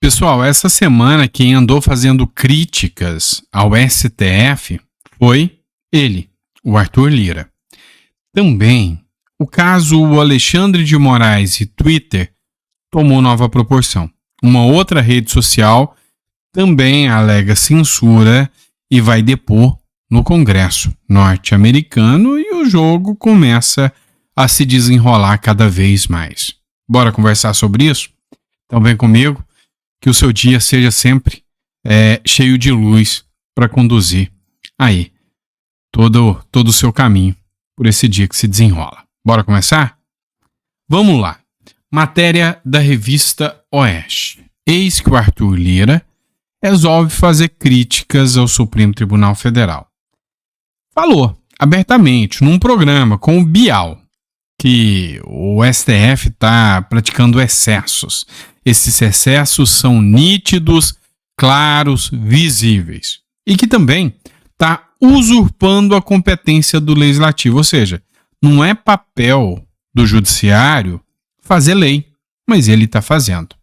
Pessoal, essa semana quem andou fazendo críticas ao STF foi ele, o Arthur Lira. Também, o caso Alexandre de Moraes e Twitter tomou nova proporção. Uma outra rede social também alega censura e vai depor no Congresso norte-americano e o jogo começa a se desenrolar cada vez mais. Bora conversar sobre isso? Então vem comigo, que o seu dia seja sempre cheio de luz para conduzir aí todo o seu caminho por esse dia que se desenrola. Bora começar? Vamos lá. Matéria da revista Oeste. Eis que o Arthur Lira resolve fazer críticas ao Supremo Tribunal Federal. Falou abertamente num programa com o Bial que o STF está praticando excessos. Esses excessos são nítidos, claros, visíveis. E que também está usurpando a competência do legislativo. Ou seja, não é papel do judiciário fazer lei, mas ele está fazendo.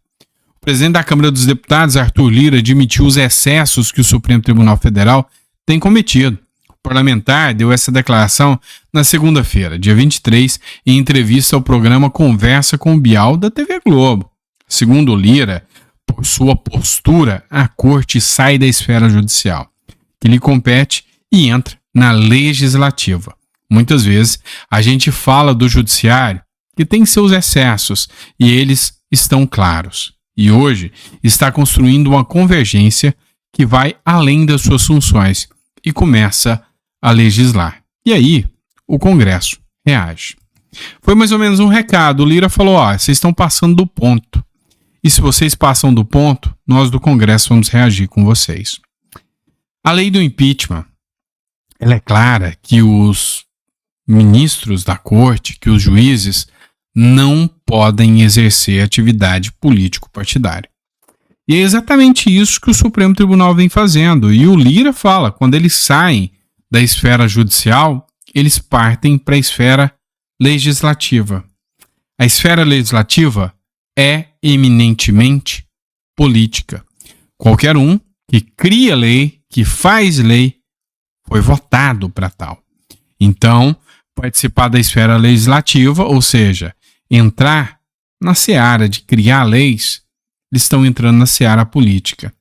O presidente da Câmara dos Deputados, Arthur Lira, admitiu os excessos que o Supremo Tribunal Federal tem cometido. O parlamentar deu essa declaração na segunda-feira, dia 23, em entrevista ao programa Conversa com o Bial da TV Globo. Segundo Lira, por sua postura, a corte sai da esfera judicial, que lhe compete, e entra na legislativa. Muitas vezes a gente fala do judiciário que tem seus excessos e eles estão claros. E hoje está construindo uma convergência que vai além das suas funções e começa a legislar. E aí o Congresso reage. Foi mais ou menos um recado. O Lira falou, vocês estão passando do ponto. E se vocês passam do ponto, nós do Congresso vamos reagir com vocês. A lei do impeachment, ela é clara que os ministros da corte, que os juízes, não podem exercer atividade político-partidária. E é exatamente isso que o Supremo Tribunal vem fazendo. E o Lira fala, quando eles saem da esfera judicial, eles partem para a esfera legislativa. A esfera legislativa é eminentemente política. Qualquer um que cria lei, que faz lei, foi votado para tal. Então, participar da esfera legislativa, ou seja, entrar na seara de criar leis, eles estão entrando na seara política.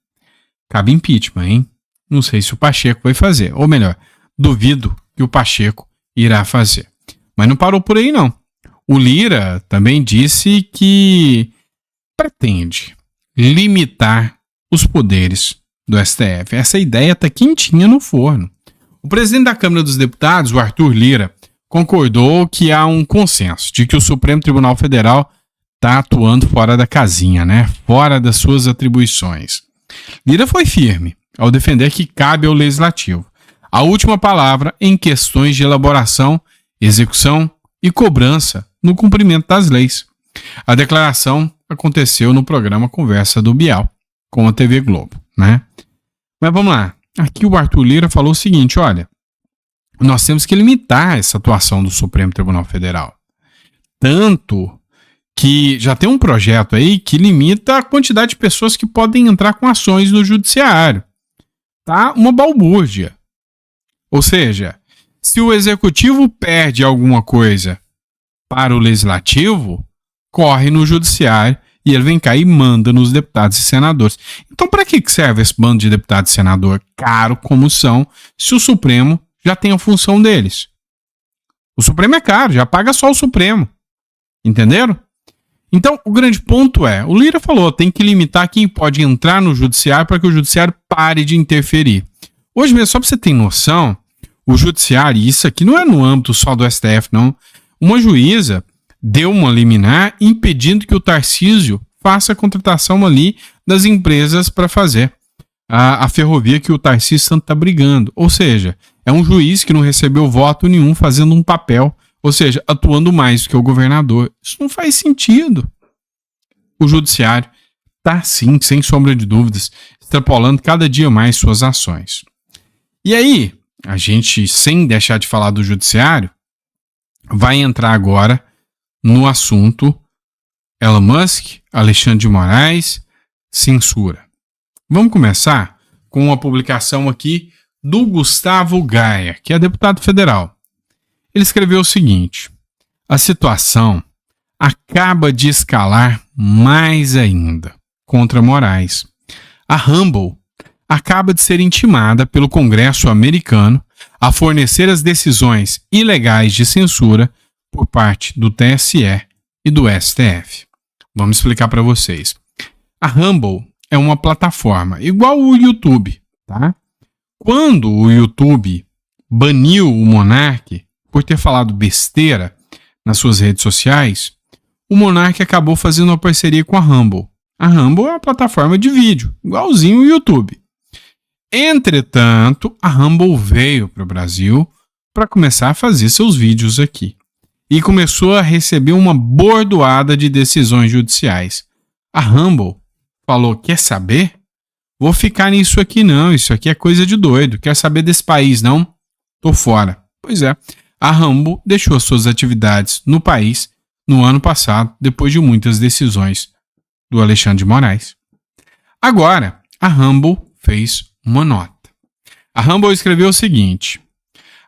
Cabe impeachment, hein? Não sei se o Pacheco vai fazer. Ou melhor, duvido que o Pacheco irá fazer. Mas não parou por aí, não. O Lira também disse que pretende limitar os poderes do STF. Essa ideia está quentinha no forno. O presidente da Câmara dos Deputados, o Arthur Lira, concordou que há um consenso de que o Supremo Tribunal Federal está atuando fora da casinha, fora das suas atribuições. Lira foi firme ao defender que cabe ao Legislativo a última palavra em questões de elaboração, execução e cobrança no cumprimento das leis. A declaração aconteceu no programa Conversa do Bial com a TV Globo, Mas vamos lá. Aqui o Arthur Lira falou o seguinte, olha, nós temos que limitar essa atuação do Supremo Tribunal Federal. Tanto que já tem um projeto aí que limita a quantidade de pessoas que podem entrar com ações no judiciário. Tá uma balbúrdia. Ou seja, se o executivo perde alguma coisa para o legislativo, corre no judiciário e ele vem cá e manda nos deputados e senadores. Então, para que serve esse bando de deputados e senador, caro como são, se o Supremo já tem a função deles? O Supremo é caro, já paga só o Supremo. Entenderam? Então, o grande ponto é, o Lira falou, tem que limitar quem pode entrar no judiciário para que o judiciário pare de interferir. Hoje mesmo, só para você ter noção, o judiciário, e isso aqui não é no âmbito só do STF, não. Uma juíza deu uma liminar impedindo que o Tarcísio faça a contratação ali das empresas para fazer a ferrovia que o Tarcísio Santos está brigando. Ou seja, é um juiz que não recebeu voto nenhum fazendo um papel, ou seja, atuando mais do que o governador. Isso não faz sentido. O judiciário está, sim, sem sombra de dúvidas, extrapolando cada dia mais suas ações. E aí, a gente, sem deixar de falar do judiciário, vai entrar agora no assunto Elon Musk, Alexandre de Moraes, censura. Vamos começar com uma publicação aqui do Gustavo Gaia, que é deputado federal. Ele escreveu o seguinte: a situação acaba de escalar mais ainda contra Moraes. A Rumble acaba de ser intimada pelo Congresso americano a fornecer as decisões ilegais de censura por parte do TSE e do STF. Vamos explicar para vocês. A Rumble é uma plataforma igual o YouTube, tá? Quando o YouTube baniu o Monark por ter falado besteira nas suas redes sociais, o Monark acabou fazendo uma parceria com a Rumble. A Rumble é uma plataforma de vídeo, igualzinho o YouTube. Entretanto, a Rumble veio para o Brasil para começar a fazer seus vídeos aqui. E começou a receber uma bordoada de decisões judiciais. A Rumble falou: quer saber? Vou ficar nisso aqui não, isso aqui é coisa de doido. Quer saber desse país não? Tô fora. Pois é, a Rumble deixou suas atividades no país no ano passado, depois de muitas decisões do Alexandre de Moraes. Agora, a Rumble fez uma nota. A Rumble escreveu o seguinte: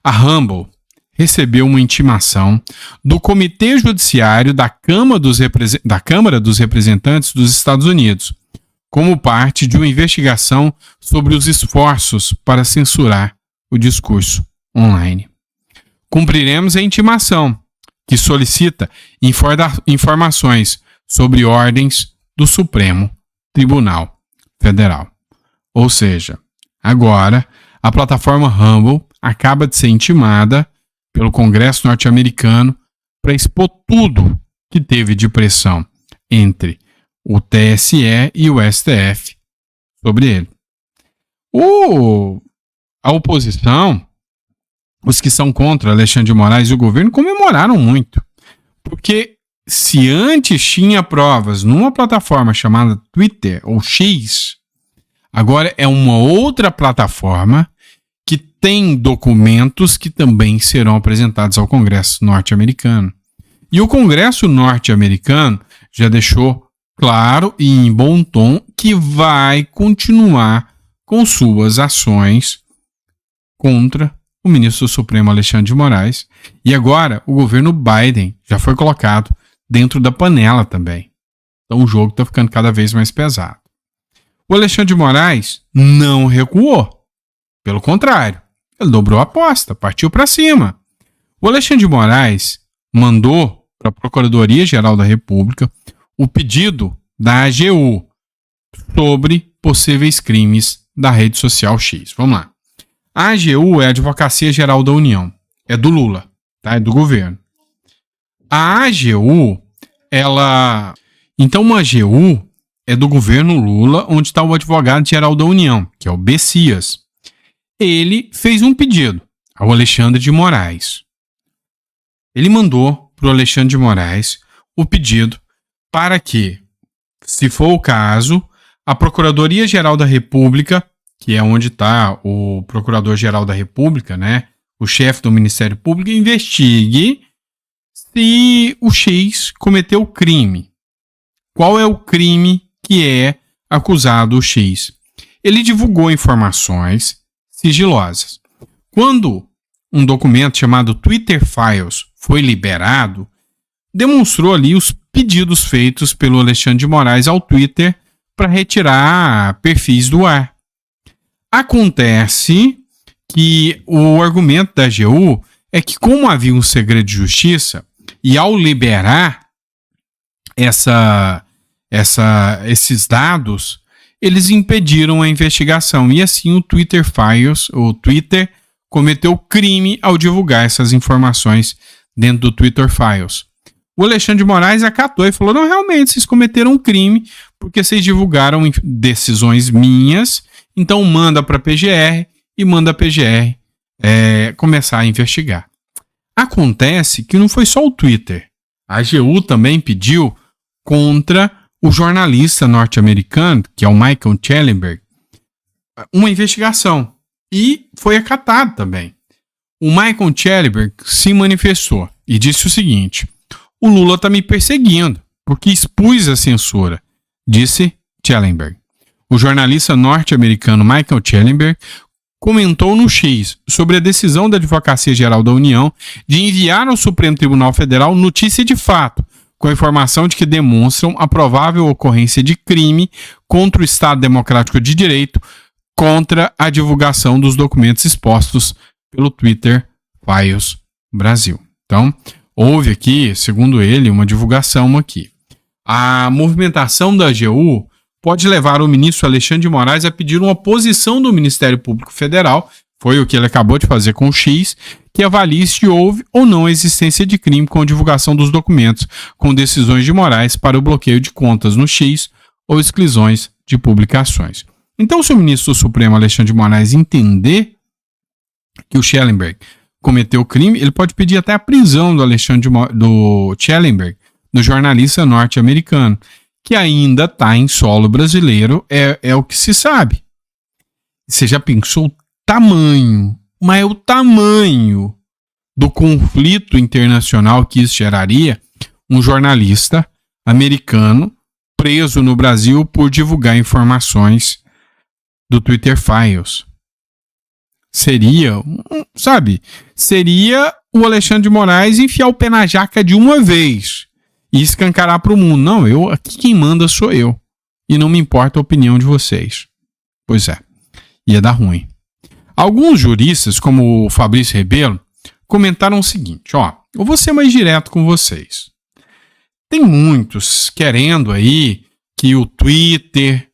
a Rumble recebeu uma intimação do Comitê Judiciário da Câmara dos Representantes dos Estados Unidos, como parte de uma investigação sobre os esforços para censurar o discurso online. Cumpriremos a intimação, que solicita informações sobre ordens do Supremo Tribunal Federal. Ou seja, agora a plataforma Rumble acaba de ser intimada pelo Congresso norte-americano para expor tudo que teve de pressão entre o TSE e o STF sobre ele. A oposição, os que são contra Alexandre de Moraes e o governo, comemoraram muito. Porque se antes tinha provas numa plataforma chamada Twitter ou X, agora é uma outra plataforma que tem documentos que também serão apresentados ao Congresso norte-americano. E o Congresso norte-americano já deixou claro e em bom tom que vai continuar com suas ações contra o ministro do Supremo Alexandre de Moraes. E agora o governo Biden já foi colocado dentro da panela também. Então o jogo está ficando cada vez mais pesado. O Alexandre de Moraes não recuou. Pelo contrário, ele dobrou a aposta, partiu para cima. O Alexandre de Moraes mandou para a Procuradoria-Geral da República o pedido da AGU sobre possíveis crimes da rede social X. Vamos lá. A AGU é a Advocacia Geral da União. É do Lula, tá? É do governo. A AGU, ela... Então, uma AGU é do governo Lula, onde está o Advogado-Geral da União, que é o Bessias. Ele fez um pedido ao Alexandre de Moraes. Ele mandou para o Alexandre de Moraes o pedido para que, se for o caso, a Procuradoria-Geral da República, que é onde está o Procurador-Geral da República, né, o chefe do Ministério Público, investigue se o X cometeu crime. Qual é o crime que é acusado o X? Ele divulgou informações sigilosas. Quando um documento chamado Twitter Files foi liberado, demonstrou ali os pedidos feitos pelo Alexandre de Moraes ao Twitter para retirar perfis do ar. Acontece que o argumento da AGU é que, como havia um segredo de justiça, e ao liberar esses dados, eles impediram a investigação. E assim o Twitter Files, o Twitter, cometeu crime ao divulgar essas informações dentro do Twitter Files. O Alexandre de Moraes acatou e falou: não, realmente, vocês cometeram um crime porque vocês divulgaram decisões minhas, então manda para a PGR e manda a PGR começar a investigar. Acontece que não foi só o Twitter. A AGU também pediu contra o jornalista norte-americano, que é o Michael Schellenberg, uma investigação. E foi acatado também. O Michael Schellenberg se manifestou e disse o seguinte: o Lula está me perseguindo porque expus a censura, disse Schellenberg. O jornalista norte-americano Michael Schellenberg comentou no X sobre a decisão da Advocacia Geral da União de enviar ao Supremo Tribunal Federal notícia de fato, com a informação de que demonstram a provável ocorrência de crime contra o Estado Democrático de Direito, contra a divulgação dos documentos expostos pelo Twitter Files Brasil. Então, houve aqui, segundo ele, uma divulgação aqui. A movimentação da AGU pode levar o ministro Alexandre de Moraes a pedir uma posição do Ministério Público Federal, foi o que ele acabou de fazer com o X, que avalie se houve ou não a existência de crime com a divulgação dos documentos com decisões de Moraes para o bloqueio de contas no X ou exclusões de publicações. Então, se o ministro do Supremo Alexandre de Moraes entender que o Schellenberg cometeu crime, ele pode pedir até a prisão do Schellenberg, do jornalista norte-americano, que ainda está em solo brasileiro, é o que se sabe. Você já pensou o tamanho, mas o tamanho do conflito internacional que isso geraria? Um jornalista americano preso no Brasil por divulgar informações do Twitter Files. Seria o Alexandre de Moraes enfiar o pé na jaca de uma vez e escancarar para o mundo. Não, aqui quem manda sou eu. E não me importa a opinião de vocês. Pois é, ia dar ruim. Alguns juristas, como o Fabrício Rebelo, comentaram o seguinte, eu vou ser mais direto com vocês. Tem muitos querendo aí que o Twitter,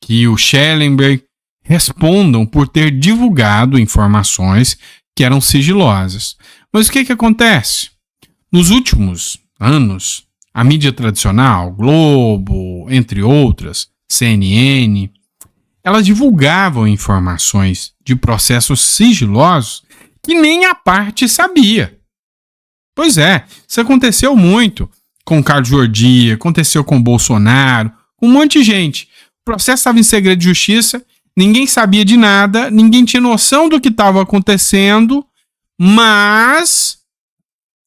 que o Schellenberg respondam por ter divulgado informações que eram sigilosas. Mas o que acontece? Nos últimos anos, a mídia tradicional, Globo, entre outras, CNN, elas divulgavam informações de processos sigilosos que nem a parte sabia. Pois é, isso aconteceu muito com Carlos Jordi, aconteceu com Bolsonaro, com um monte de gente. O processo estava em segredo de justiça, ninguém sabia de nada, ninguém tinha noção do que estava acontecendo, mas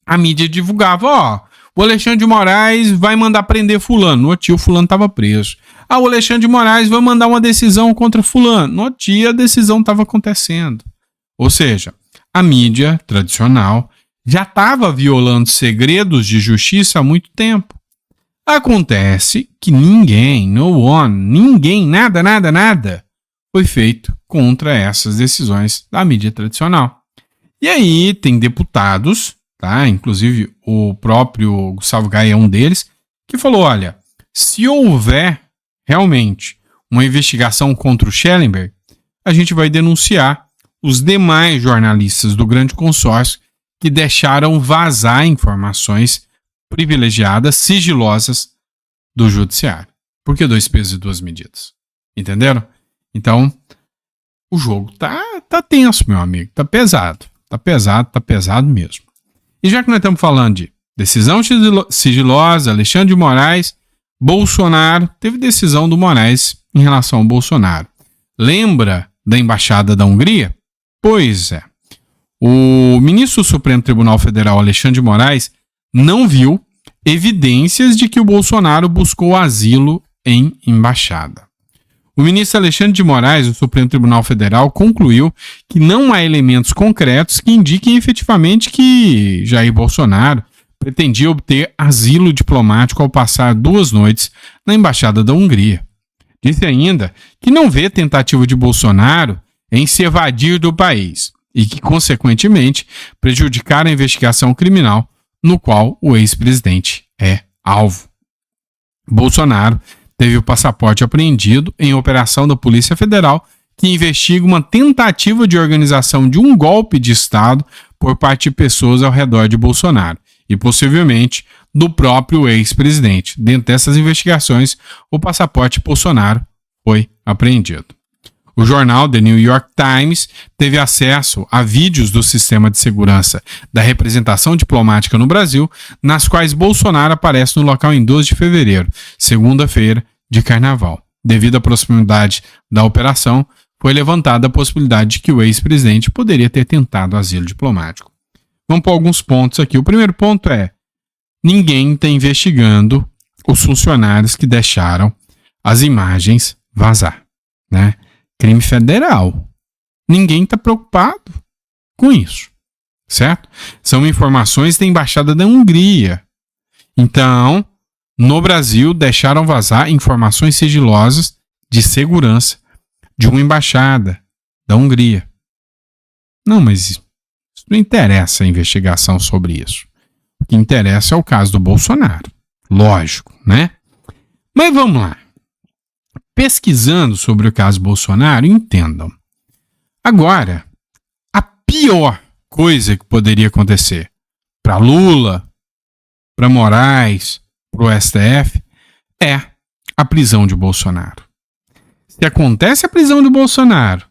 a mídia divulgava, o Alexandre de Moraes vai mandar prender fulano. No outro dia o fulano estava preso. O Alexandre de Moraes vai mandar uma decisão contra fulano. No outro dia a decisão estava acontecendo. Ou seja, a mídia tradicional já estava violando segredos de justiça há muito tempo. Acontece que ninguém, nada foi feito contra essas decisões da mídia tradicional. E aí tem deputados, inclusive o próprio Gustavo Gaia é um deles, que falou, olha, se houver realmente uma investigação contra o Schellenberg, a gente vai denunciar os demais jornalistas do grande consórcio que deixaram vazar informações privilegiadas, sigilosas do judiciário. Por que 2 pesos e 2 medidas? Entenderam? Então, o jogo tá tenso, meu amigo. Tá pesado mesmo. E já que nós estamos falando de decisão sigilosa, Alexandre de Moraes, Bolsonaro, teve decisão do Moraes em relação ao Bolsonaro. Lembra da Embaixada da Hungria? Pois é. O ministro do Supremo Tribunal Federal, Alexandre de Moraes, não viu evidências de que o Bolsonaro buscou asilo em embaixada. O ministro Alexandre de Moraes, do Supremo Tribunal Federal, concluiu que não há elementos concretos que indiquem efetivamente que Jair Bolsonaro pretendia obter asilo diplomático ao passar 2 noites na Embaixada da Hungria. Disse ainda que não vê tentativa de Bolsonaro em se evadir do país e que, consequentemente, prejudicar a investigação criminal no qual o ex-presidente é alvo. Bolsonaro teve o passaporte apreendido em operação da Polícia Federal que investiga uma tentativa de organização de um golpe de Estado por parte de pessoas ao redor de Bolsonaro e, possivelmente, do próprio ex-presidente. Dentro dessas investigações, o passaporte Bolsonaro foi apreendido. O jornal The New York Times teve acesso a vídeos do sistema de segurança da representação diplomática no Brasil, nas quais Bolsonaro aparece no local em 12 de fevereiro, segunda-feira de carnaval. Devido à proximidade da operação, foi levantada a possibilidade de que o ex-presidente poderia ter tentado asilo diplomático. Vamos por alguns pontos aqui. O primeiro ponto é: ninguém está investigando os funcionários que deixaram as imagens vazar, né? Crime federal. Ninguém está preocupado com isso, certo? São informações da Embaixada da Hungria. Então, no Brasil, deixaram vazar informações sigilosas de segurança de uma embaixada da Hungria. Não, mas isso não interessa a investigação sobre isso. O que interessa é o caso do Bolsonaro. Lógico, né? Mas vamos lá. Pesquisando sobre o caso Bolsonaro, entendam. Agora, a pior coisa que poderia acontecer para Lula, para Moraes, para o STF, é a prisão de Bolsonaro. Se acontece a prisão de Bolsonaro,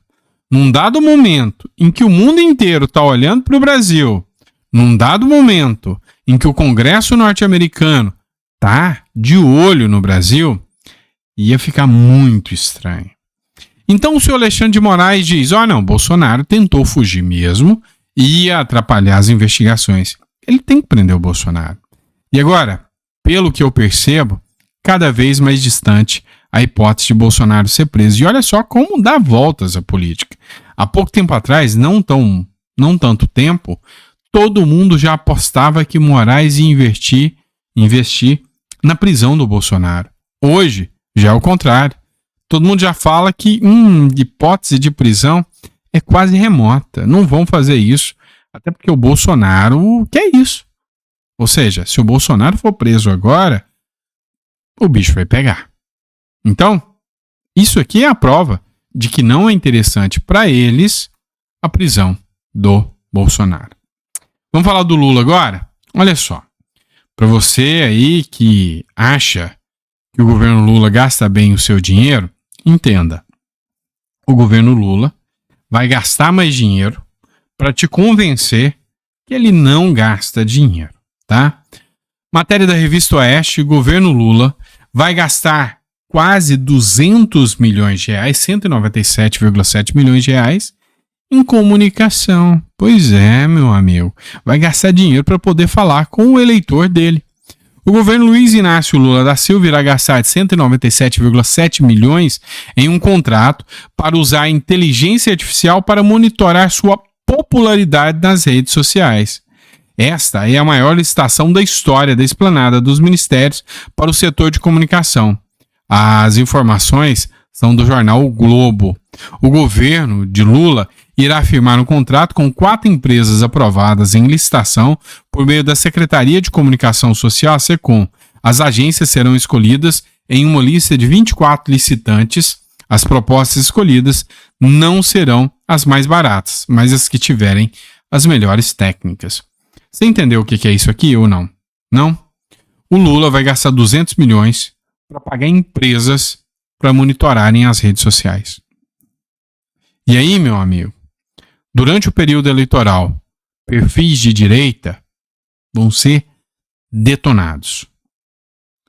num dado momento em que o mundo inteiro está olhando para o Brasil, num dado momento em que o Congresso norte-americano está de olho no Brasil, ia ficar muito estranho. Então o senhor Alexandre de Moraes diz, não, Bolsonaro tentou fugir mesmo e ia atrapalhar as investigações. Ele tem que prender o Bolsonaro. E agora, pelo que eu percebo, cada vez mais distante a hipótese de Bolsonaro ser preso. E olha só como dá voltas a política. Há pouco tempo atrás, não tanto tempo, todo mundo já apostava que Moraes ia investir na prisão do Bolsonaro. Hoje, já é o contrário. Todo mundo já fala que hipótese de prisão é quase remota. Não vão fazer isso, até porque o Bolsonaro quer isso. Ou seja, se o Bolsonaro for preso agora, o bicho vai pegar. Então, isso aqui é a prova de que não é interessante para eles a prisão do Bolsonaro. Vamos falar do Lula agora? Olha só. Para você aí que acha que o governo Lula gasta bem o seu dinheiro, entenda. O governo Lula vai gastar mais dinheiro para te convencer que ele não gasta dinheiro, tá? Matéria da revista Oeste, governo Lula vai gastar quase 200 milhões de reais, 197,7 milhões de reais, em comunicação. Pois é, meu amigo. Vai gastar dinheiro para poder falar com o eleitor dele. O governo Luiz Inácio Lula da Silva irá gastar 197,7 milhões em um contrato para usar a inteligência artificial para monitorar sua popularidade nas redes sociais. Esta é a maior licitação da história da esplanada dos ministérios para o setor de comunicação. As informações são do jornal O Globo. O governo de Lula irá firmar um contrato com 4 empresas aprovadas em licitação por meio da Secretaria de Comunicação Social, a SECOM. As agências serão escolhidas em uma lista de 24 licitantes. As propostas escolhidas não serão as mais baratas, mas as que tiverem as melhores técnicas. Você entendeu o que é isso aqui ou não? Não? O Lula vai gastar 200 milhões para pagar empresas para monitorarem as redes sociais. E aí, meu amigo, durante o período eleitoral, perfis de direita vão ser detonados.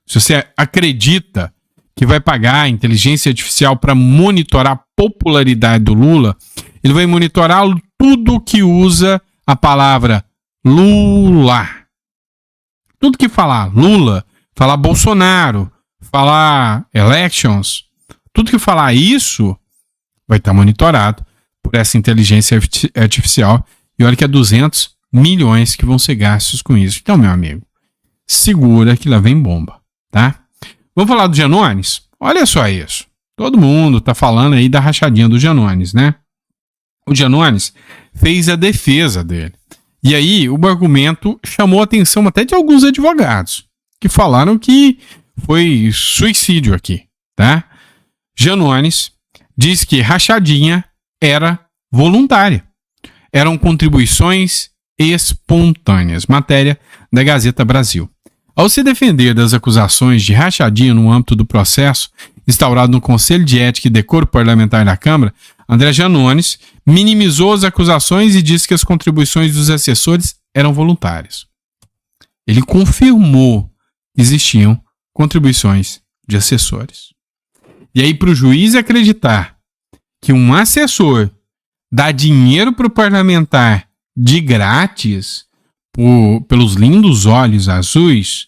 Se você acredita que vai pagar a inteligência artificial para monitorar a popularidade do Lula, ele vai monitorar tudo que usa a palavra Lula. Tudo que falar Lula, falar Bolsonaro, falar elections, tudo que falar isso vai estar monitorado por essa inteligência artificial. E olha que é 200 milhões que vão ser gastos com isso. Então, meu amigo, segura que lá vem bomba, tá? Vamos falar do Janones? Olha só isso. Todo mundo tá falando aí da rachadinha do Janones, né? O Janones fez a defesa dele. E aí, o argumento chamou a atenção até de alguns advogados, que falaram que foi suicídio aqui, tá? Janones diz que rachadinha era voluntária. Eram contribuições espontâneas. Matéria da Gazeta Brasil. Ao se defender das acusações de rachadinha no âmbito do processo instaurado no Conselho de Ética e Decoro Parlamentar da Câmara, André Janones minimizou as acusações e disse que as contribuições dos assessores eram voluntárias. Ele confirmou que existiam contribuições de assessores. E aí, para o juiz acreditar que um assessor dá dinheiro para o parlamentar de grátis pelos lindos olhos azuis,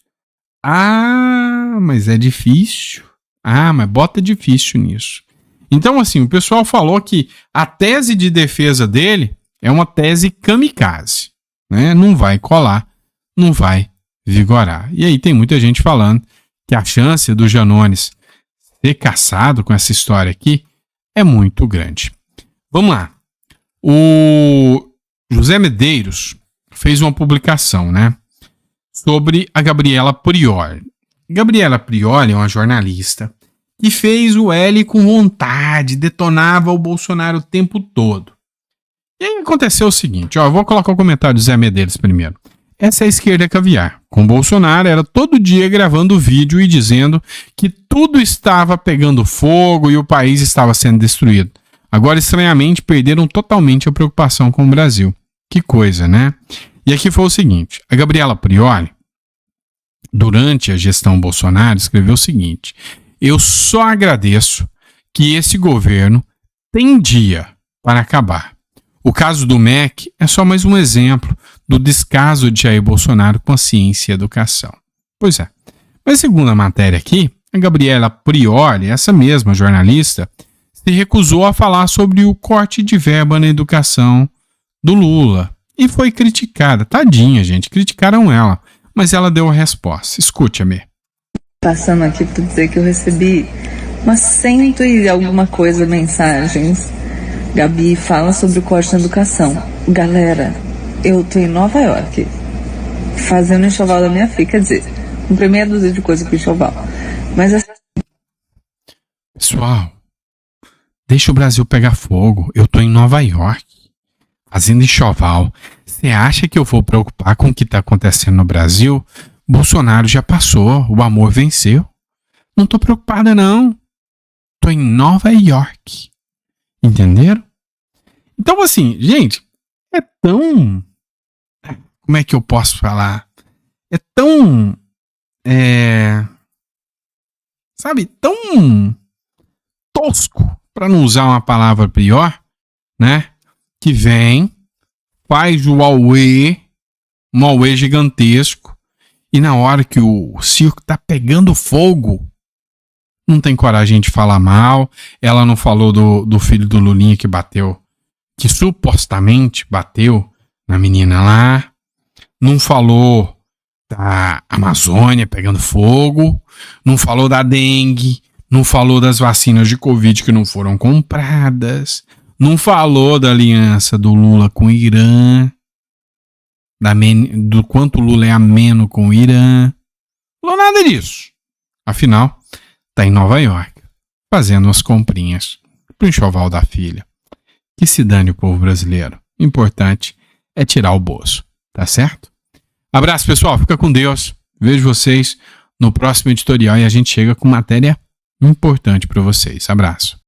mas é difícil. Ah, mas bota difícil nisso. Então, assim, o pessoal falou que a tese de defesa dele é uma tese kamikaze, né? Não vai colar, não vai vigorar. E aí tem muita gente falando que a chance do Janones ser caçado com essa história aqui é muito grande. Vamos lá. O José Medeiros fez uma publicação, né, sobre a Gabriela Prioli. Gabriela Prioli é uma jornalista que fez o L com vontade, detonava o Bolsonaro o tempo todo. E aí aconteceu o seguinte, ó, eu vou colocar o comentário do Zé Medeiros primeiro. Essa é a esquerda caviar. Com Bolsonaro era todo dia gravando vídeo e dizendo que tudo estava pegando fogo e o país estava sendo destruído. Agora, estranhamente, perderam totalmente a preocupação com o Brasil. Que coisa, né? E aqui foi o seguinte, a Gabriela Prioli, durante a gestão Bolsonaro, escreveu o seguinte: eu só agradeço que esse governo tem dia para acabar. O caso do MEC é só mais um exemplo do descaso de Jair Bolsonaro com a ciência e a educação. Pois é. Mas segundo a matéria aqui, a Gabriela Prioli, essa mesma jornalista, se recusou a falar sobre o corte de verba na educação do Lula. E foi criticada. Tadinha, gente. Criticaram ela. Mas ela deu a resposta. Escute, Amê. Passando aqui para dizer que eu recebi umas 100 e alguma coisa mensagens. Gabi, fala sobre o corte na educação. Galera, eu tô em Nova York, fazendo enxoval da minha filha. Quer dizer, comprei meia dúzia de coisa com enxoval. Mas assim... Pessoal, deixa o Brasil pegar fogo. Eu tô em Nova York, fazendo enxoval. Você acha que eu vou preocupar com o que tá acontecendo no Brasil? Bolsonaro já passou, o amor venceu. Não tô preocupada, não. Tô em Nova York. Entenderam? Então, assim, gente, é tão... Como é que eu posso falar? É tão... Sabe? Tão tosco, para não usar uma palavra pior, né? Que vem, faz o auê, um auê gigantesco, e na hora que o circo tá pegando fogo, não tem coragem de falar mal. Ela não falou do filho do Lulinha que bateu, que supostamente bateu na menina lá. Não falou da Amazônia pegando fogo. Não falou da dengue. Não falou das vacinas de Covid que não foram compradas. Não falou da aliança do Lula com o Irã. Do quanto o Lula é ameno com o Irã. Não falou nada disso. Afinal, tá em Nova York, fazendo as comprinhas pro enxoval da filha. Que se dane o povo brasileiro. O importante é tirar o bolso, tá certo? Abraço, pessoal. Fica com Deus. Vejo vocês no próximo editorial e a gente chega com matéria importante para vocês. Abraço.